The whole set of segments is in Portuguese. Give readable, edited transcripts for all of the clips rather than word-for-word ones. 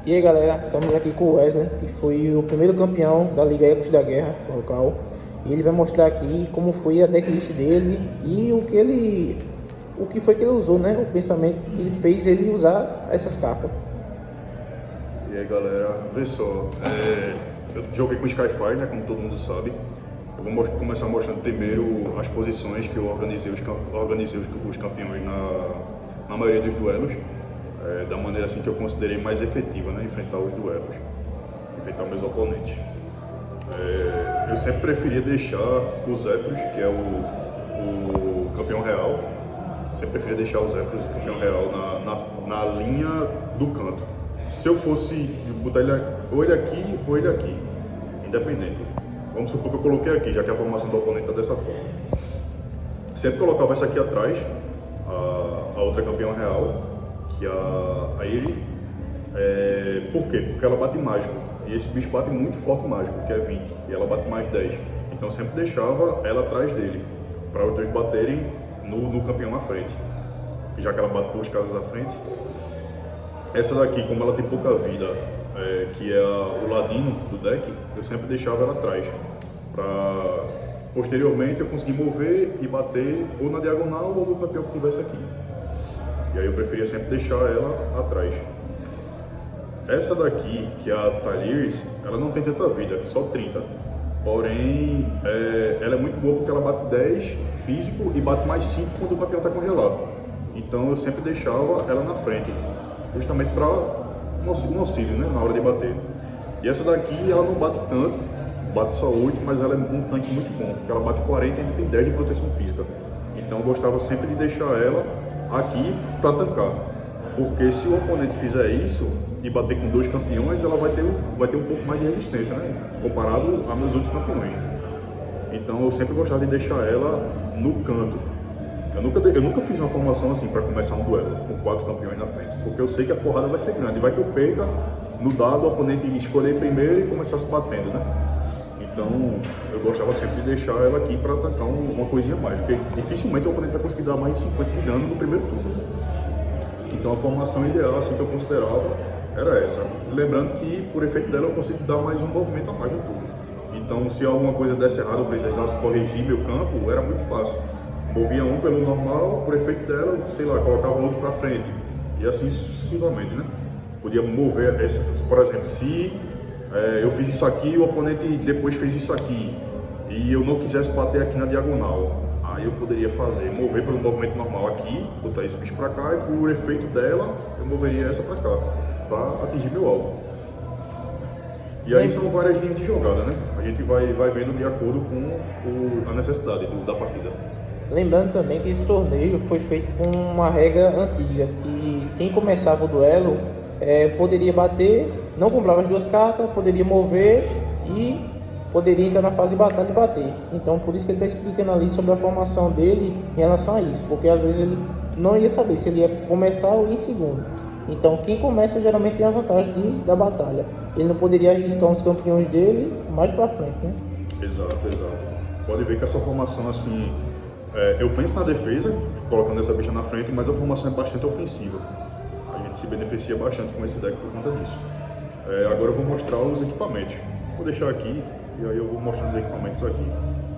E aí galera, estamos aqui com o Wesley, que foi o primeiro campeão da Liga Ecos da Guerra local. E ele vai mostrar aqui como foi a decklist dele e o que foi que ele usou, né? O pensamento que fez ele usar essas cartas. E aí galera, vê só, eu joguei com o Skyfire, né, como todo mundo sabe. Eu vou começar mostrando primeiro as posições que eu organizei os campeões na maioria dos duelos, da maneira assim que eu considerei mais efetiva, né, enfrentar os duelos, enfrentar meus oponentes. Eu sempre preferia deixar o Zephrys, que é o campeão real, sempre preferia deixar o Zephrys, o campeão real, na linha do canto. Se eu fosse botar ele ou ele aqui, independente. Vamos supor que eu coloquei aqui, já que a formação do oponente está dessa forma. Sempre colocava essa aqui atrás, a outra campeã real, que é a Aerie. Por quê? Porque ela bate mágico. E esse bicho bate muito forte mágico, que é 20. E ela bate mais 10. Então eu sempre deixava ela atrás dele, para os dois baterem no campeão na frente. Já que ela bate 2 casas à frente. Essa daqui, como ela tem pouca vida, que é o ladino do deck, eu sempre deixava ela atrás, para posteriormente eu conseguir mover e bater ou na diagonal ou no campeão que estivesse aqui. E aí eu preferia sempre deixar ela atrás. Essa daqui, que é a Talires, ela não tem tanta vida, só 30. Porém, ela é muito boa porque ela bate 10 físico e bate mais 5 quando o campeão está congelado. Então eu sempre deixava ela na frente, justamente para um auxílio, né, na hora de bater. E essa daqui, ela não bate tanto, bate só 8, mas ela é um tanque muito bom, porque ela bate 40 e ainda tem 10 de proteção física. Então eu gostava sempre de deixar ela aqui para tancar, porque se o oponente fizer isso e bater com 2 campeões, ela vai ter um pouco mais de resistência, né, comparado a meus outros campeões. Então eu sempre gostava de deixar ela no canto. Eu nunca fiz uma formação assim para começar um duelo com 4 campeões na frente, porque eu sei que a porrada vai ser grande. Vai que eu perca no dado, o oponente escolher primeiro e começar se batendo, né? Então eu gostava sempre de deixar ela aqui para atacar uma coisinha mais, porque dificilmente o oponente vai conseguir dar mais de 50 de dano no primeiro turno. Então a formação ideal assim que eu considerava era essa. Lembrando que por efeito dela eu consigo dar mais um movimento a mais no turno. Então se alguma coisa desse errado eu precisasse corrigir meu campo, era muito fácil. Movia um pelo normal, por efeito dela, sei lá, colocava o outro para frente. E assim sucessivamente, né? Podia mover, por exemplo, se eu fiz isso aqui e o oponente depois fez isso aqui, e eu não quisesse bater aqui na diagonal, aí eu poderia mover pelo movimento normal aqui, botar esse bicho para cá, e por efeito dela, eu moveria essa para cá, para atingir meu alvo. E aí são várias linhas de jogada, né? A gente vai vendo de acordo com a necessidade da partida. Lembrando também que esse torneio foi feito com uma regra antiga, que quem começava o duelo poderia bater, não comprava as 2 cartas, poderia mover e poderia entrar na fase de batalha e bater. Então por isso que ele está explicando ali sobre a formação dele em relação a isso, porque às vezes ele não ia saber se ele ia começar ou ir em segundo. Então quem começa geralmente tem a vantagem da batalha. Ele não poderia arriscar uns campeões dele mais para frente, né? Exato. Pode ver que essa formação assim, eu penso na defesa, colocando essa bicha na frente, mas a formação é bastante ofensiva. A gente se beneficia bastante com esse deck por conta disso. Agora eu vou mostrar os equipamentos. Vou deixar aqui, e aí eu vou mostrando os equipamentos aqui,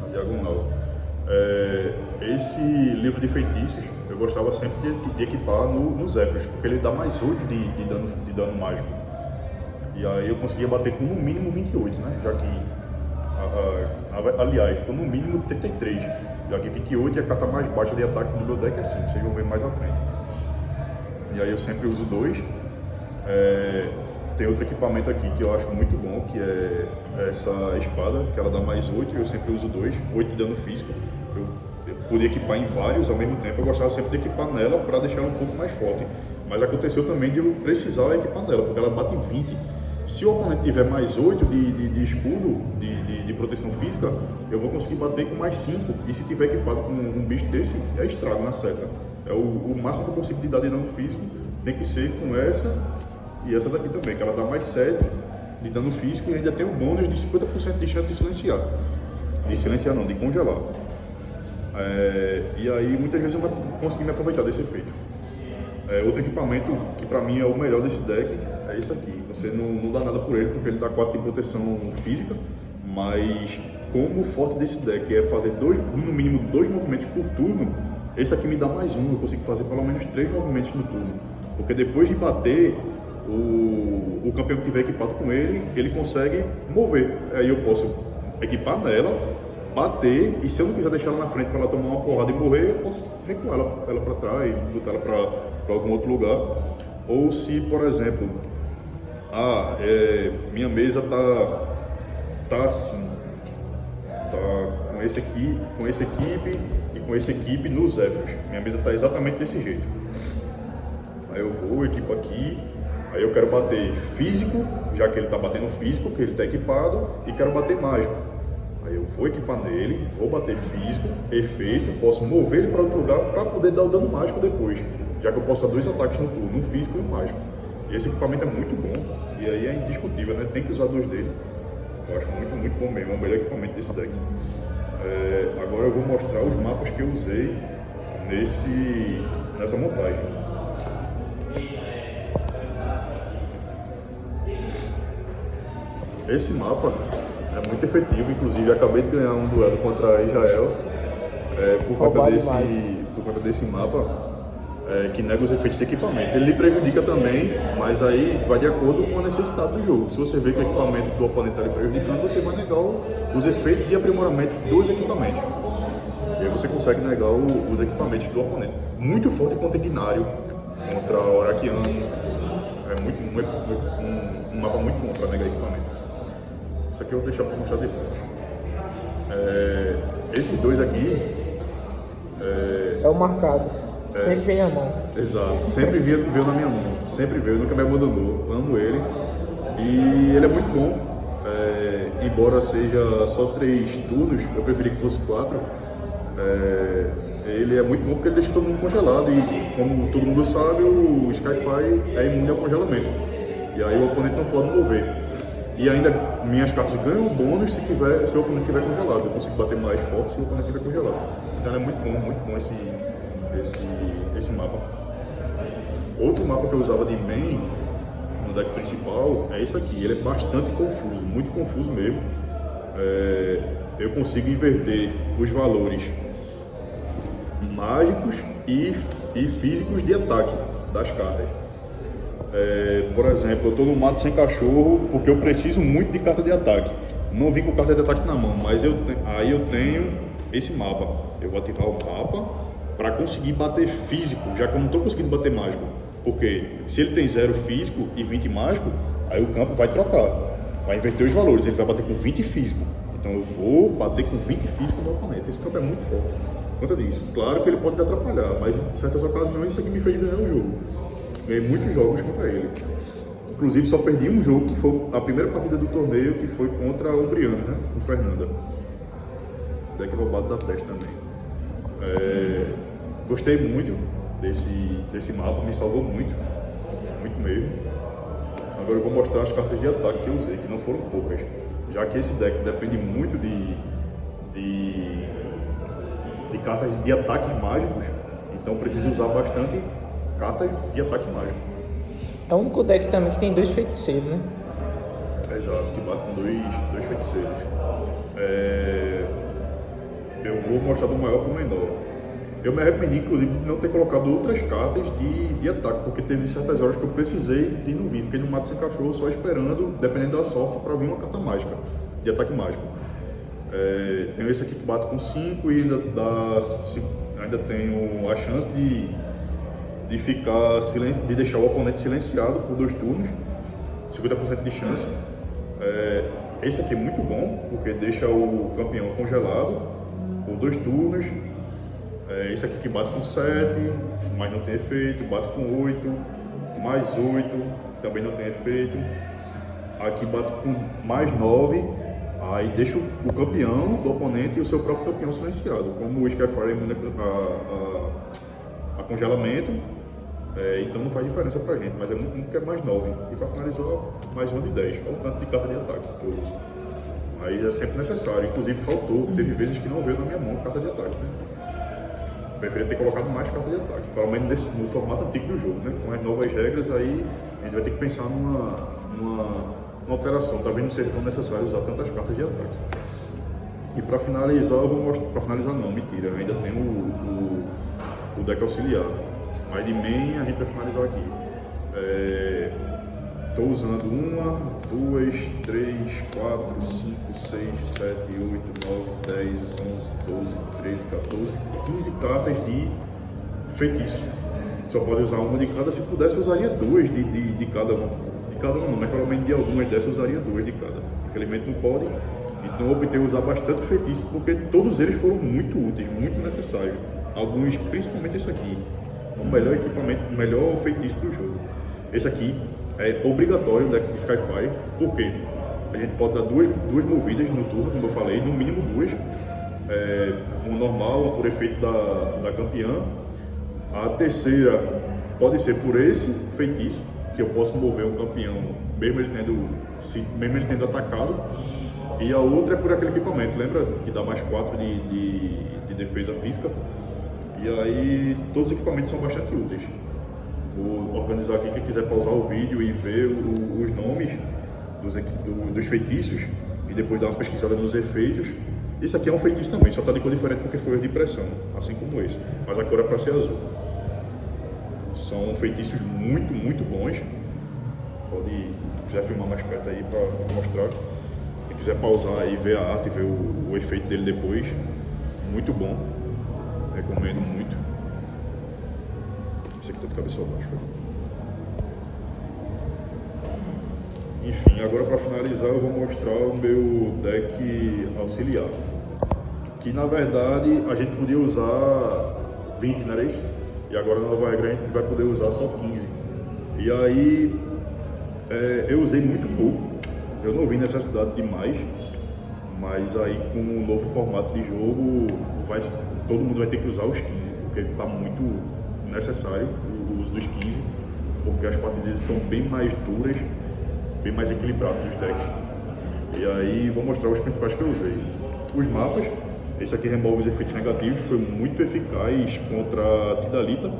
na diagonal. Esse livro de feitiços, eu gostava sempre de equipar no Zephrys, porque ele dá mais 8 de dano mágico. E aí eu conseguia bater com no mínimo 28, né? Já que, aliás, com no mínimo 33. Já que 28 é a carta mais baixa de ataque do meu deck, é 5, vocês vão ver mais à frente. E aí eu sempre uso 2. Tem outro equipamento aqui que eu acho muito bom, que é essa espada, que ela dá mais 8, e eu sempre uso 2, 8 de dano físico. Eu podia equipar em vários ao mesmo tempo, eu gostava sempre de equipar nela para deixar ela um pouco mais forte. Mas aconteceu também de eu precisar equipar nela, porque ela bate em 20. Se o oponente tiver mais 8 de escudo, de proteção física, eu vou conseguir bater com mais 5. E se tiver equipado com um bicho desse, é estrago na seta. O máximo que eu consigo de dar de dano físico tem que ser com essa e essa daqui também, que ela dá mais 7 de dano físico e ainda tem o bônus de 50% de chance de silenciar. De silenciar não, de congelar. E aí muitas vezes eu vou conseguir me aproveitar desse efeito. Outro equipamento que para mim é o melhor desse deck é isso aqui. Você não dá nada por ele, porque ele dá 4 de proteção física, mas como o forte desse deck é fazer no mínimo 2 movimentos por turno, esse aqui me dá mais um, eu consigo fazer pelo menos 3 movimentos no turno. Porque depois de bater, o campeão que tiver equipado com ele consegue mover. Aí eu posso equipar nela, bater, e se eu não quiser deixar ela na frente para ela tomar uma porrada e morrer, eu posso recuar ela para trás e botar ela para algum outro lugar. Ou se, por exemplo, minha mesa tá assim, tá com esse equipe e com esse equipe nos Zephyrs. Minha mesa tá exatamente desse jeito. Aí eu vou, equipo aqui, aí eu quero bater físico, já que ele tá batendo físico, que ele tá equipado, e quero bater mágico. Aí eu vou equipar nele, vou bater físico, efeito, posso mover ele para outro lugar para poder dar o dano mágico depois, já que eu posso dar 2 ataques no turno, um físico e um mágico. E esse equipamento é muito bom, e aí é indiscutível, né? Tem que usar 2 dele. Eu acho muito, muito bom mesmo, é o melhor equipamento desse deck. Agora eu vou mostrar os mapas que eu usei nessa montagem. Esse mapa é muito efetivo, inclusive acabei de ganhar um duelo contra Israel por conta desse mapa que nega os efeitos de equipamento. Ele lhe prejudica também, mas aí vai de acordo com a necessidade do jogo. Se você vê que o equipamento do oponente está lhe prejudicando, você vai negar os efeitos e aprimoramentos dos equipamentos. E aí você consegue negar os equipamentos do oponente. Muito forte contra Ignário, contra Orakiano. É um mapa muito bom para negar equipamento. Isso aqui eu vou deixar para mostrar depois. Esses 2 aqui... É o marcado. Sempre vem na mão. Exato. Sempre veio na minha mão. Sempre veio, nunca me abandonou. Amo ele. E ele é muito bom. Embora seja só 3 turnos, eu preferi que fosse 4. Ele é muito bom porque ele deixa todo mundo congelado. E como todo mundo sabe, o Skyfire é imune ao congelamento. E aí o oponente não pode mover. E ainda minhas cartas ganham bônus se o oponente estiver congelado. Eu consigo bater mais forte se o oponente estiver congelado. Então é muito bom esse mapa. Outro mapa que eu usava de main no deck principal é esse aqui. Ele é bastante confuso, muito confuso mesmo. Eu consigo inverter os valores mágicos e físicos de ataque das cartas. Por exemplo, eu estou no mato sem cachorro porque eu preciso muito de carta de ataque. Não vim com carta de ataque na mão, mas aí eu tenho esse mapa. Eu vou ativar o mapa para conseguir bater físico, já que eu não estou conseguindo bater mágico. Porque se ele tem 0 físico e 20 mágico, aí o campo vai trocar, vai inverter os valores, ele vai bater com 20 físico. Então eu vou bater com 20 físico no oponente. Esse campo é muito forte. Por conta disso, claro que ele pode te atrapalhar, mas em certas ocasiões isso aqui me fez ganhar o jogo. Ganhei muitos jogos contra ele. Inclusive só perdi um jogo, que foi a primeira partida do torneio, que foi contra o Briano, né? Com Fernanda. Deck roubado da peste também. Gostei muito desse mapa, me salvou muito mesmo. Agora eu vou mostrar as cartas de ataque que eu usei, que não foram poucas. Já que esse deck depende muito de cartas de ataques mágicos, então preciso usar bastante cartas de ataque mágico. É o único deck também que tem 2 feiticeiros, né? Exato, que bate com dois feiticeiros. Eu vou mostrar do maior para o menor. Eu me arrependi, inclusive, de não ter colocado outras cartas de ataque, porque teve certas horas que eu precisei de não vir. Fiquei no mato sem cachorro só esperando, dependendo da sorte, para vir uma carta mágica, de ataque mágico. Tenho esse aqui que bate com 5 e ainda tenho a chance de ficar de deixar o oponente silenciado por 2 turnos, 50% de chance. Esse aqui é muito bom, porque deixa o campeão congelado por 2 turnos. Esse aqui que bate com 7, mas não tem efeito, bate com 8, mais 8, também não tem efeito. Aqui bate com mais 9, aí deixa o campeão do oponente e o seu próprio campeão silenciado. Como o Skyfire é imune a congelamento, então não faz diferença pra gente, mas é muito que é mais 9. E para finalizar, mais uma de 10, olha o tanto de carta de ataque que eu uso. Aí é sempre necessário, inclusive faltou, teve vezes que não veio na minha mão carta de ataque, né? Preferia ter colocado mais carta de ataque, pelo menos no formato antigo do jogo, né? Com as novas regras aí gente vai ter que pensar numa alteração. Talvez não seja tão necessário usar tantas cartas de ataque. E para finalizar, eu vou mostrar. Para finalizar, não, mentira, ainda tem o deck auxiliar. Mas de main a gente vai finalizar aqui. Estou usando 1, 2, 3, 4, 5, 6, 7, 8, 9, 10, 11, 12, 13, 14, 15 cartas de feitiço. Só pode usar uma de cada. Se pudesse, eu usaria duas de cada uma. De cada uma não, mas pelo menos de algumas dessas eu usaria duas de cada. Infelizmente não pode. Então eu optei usar bastante feitiço porque todos eles foram muito úteis, muito necessários. Alguns, principalmente esse aqui, o melhor equipamento, o melhor feitiço do jogo. Esse aqui é obrigatório no deck de Skyfire, porque a gente pode dar duas movidas no turno, como eu falei, no mínimo duas. Uma normal, uma por efeito da campeã. A terceira pode ser por esse feitiço, que eu posso mover um campeão, mesmo ele tendo atacado. E a outra é por aquele equipamento, lembra? Que dá mais 4 de defesa física. E aí, todos os equipamentos são bastante úteis. Vou organizar aqui, quem quiser pausar o vídeo e ver os nomes dos feitiços e depois dar uma pesquisada nos efeitos. Esse aqui é um feitiço também, só está de cor diferente porque foi de pressão, assim como esse. Mas a cor é para ser azul. São feitiços muito, muito bons. Se quiser filmar mais perto aí para mostrar. Quem quiser pausar aí, ver a arte, ver o efeito dele depois. Muito bom. Recomendo muito. Esse aqui tá de cabeça abaixo. Enfim, agora para finalizar eu vou mostrar o meu deck auxiliar. Que na verdade a gente podia usar 20, não era isso? E agora na nova regra a gente vai poder usar só 15. E aí eu usei muito pouco. Eu não vi necessidade de mais. Mas aí com o novo formato de jogo todo mundo vai ter que usar os 15, porque está muito necessário o uso dos 15, porque as partidas estão bem mais duras, bem mais equilibrados os decks. E aí vou mostrar os principais que eu usei. Os mapas, esse aqui remove os efeitos negativos, foi muito eficaz contra a Tidalita,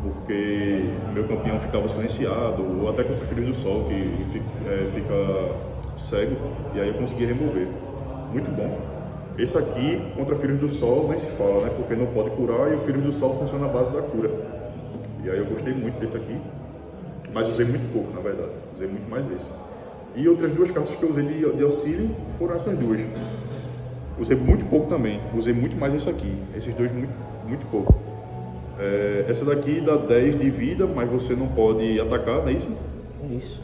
porque meu campeão ficava silenciado, ou até contra Filhos do Sol, que fica cego, e aí eu consegui remover. Muito bom. Esse aqui, contra Filhos do Sol, nem se fala, né? Porque não pode curar e o Filhos do Sol funciona à base da cura. E aí eu gostei muito desse aqui, mas usei muito pouco, na verdade. Usei muito mais esse. E outras duas cartas que eu usei de auxílio foram essas duas. Usei muito pouco também, usei muito mais esse aqui. Esses dois muito, muito pouco. Essa daqui dá 10 de vida, mas você não pode atacar, não é isso? Isso.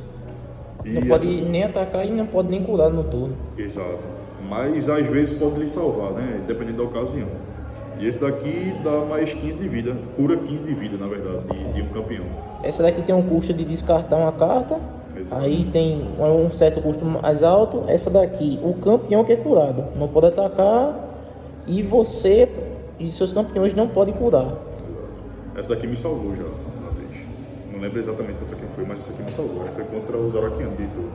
Não pode nem atacar e não pode nem curar no turno. Exato. Mas às vezes pode lhe salvar, né? Dependendo da ocasião. E esse daqui dá mais 15 de vida, cura 15 de vida, na verdade, de um campeão. Essa daqui tem um custo de descartar uma carta. Exato. Aí tem um certo custo mais alto. Essa daqui, o campeão que é curado não pode atacar e você e seus campeões não podem curar. Exato. Essa daqui me salvou já uma vez. Não lembro exatamente contra quem foi, mas essa aqui me salvou. Acho que foi contra o Zarakian de Heitor.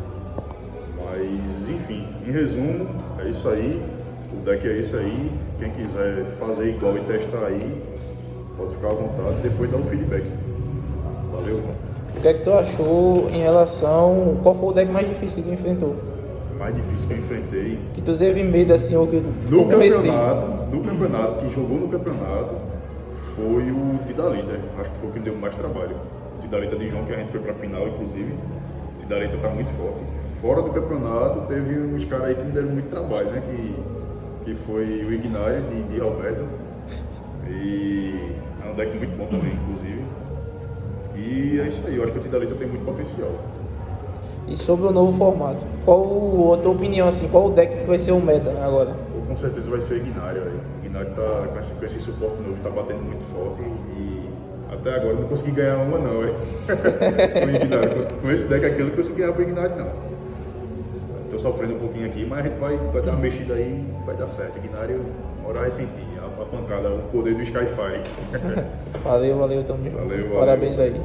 Mas, enfim, em resumo, é isso aí. O deck é esse aí. Quem quiser fazer igual e testar aí, pode ficar à vontade. Depois dá um feedback. Valeu. O que é que tu achou em relação... Qual foi o deck mais difícil que tu enfrentou? Mais difícil que eu enfrentei. Que tu teve medo assim, ou que tu... No campeonato, que jogou no campeonato, foi o Tidalita. Acho que foi o que me deu mais trabalho. O Tidalita de João, que a gente foi pra final, inclusive. O Tidalita tá muito forte. Fora do campeonato, teve uns caras aí que me deram muito trabalho, né? Que foi o Ignário, de Roberto. E é um deck muito bom também, inclusive. E é isso aí, eu acho que o Tidalita tem muito potencial. E sobre o novo formato, qual a tua opinião, assim, qual o deck que vai ser o meta agora? Com certeza vai ser o Ignário, aí. O Ignário tá com esse suporte novo, tá batendo muito forte e até agora eu não consegui ganhar uma não, velho. Com o Ignário, com esse deck aqui eu não consegui ganhar pro Ignário não. Tô sofrendo um pouquinho aqui, mas a gente vai dar uma mexida aí, vai dar certo. Ignário, uma hora vai sentir a pancada, o poder do Skyfire. Valeu, tamo junto. Valeu. Parabéns aí.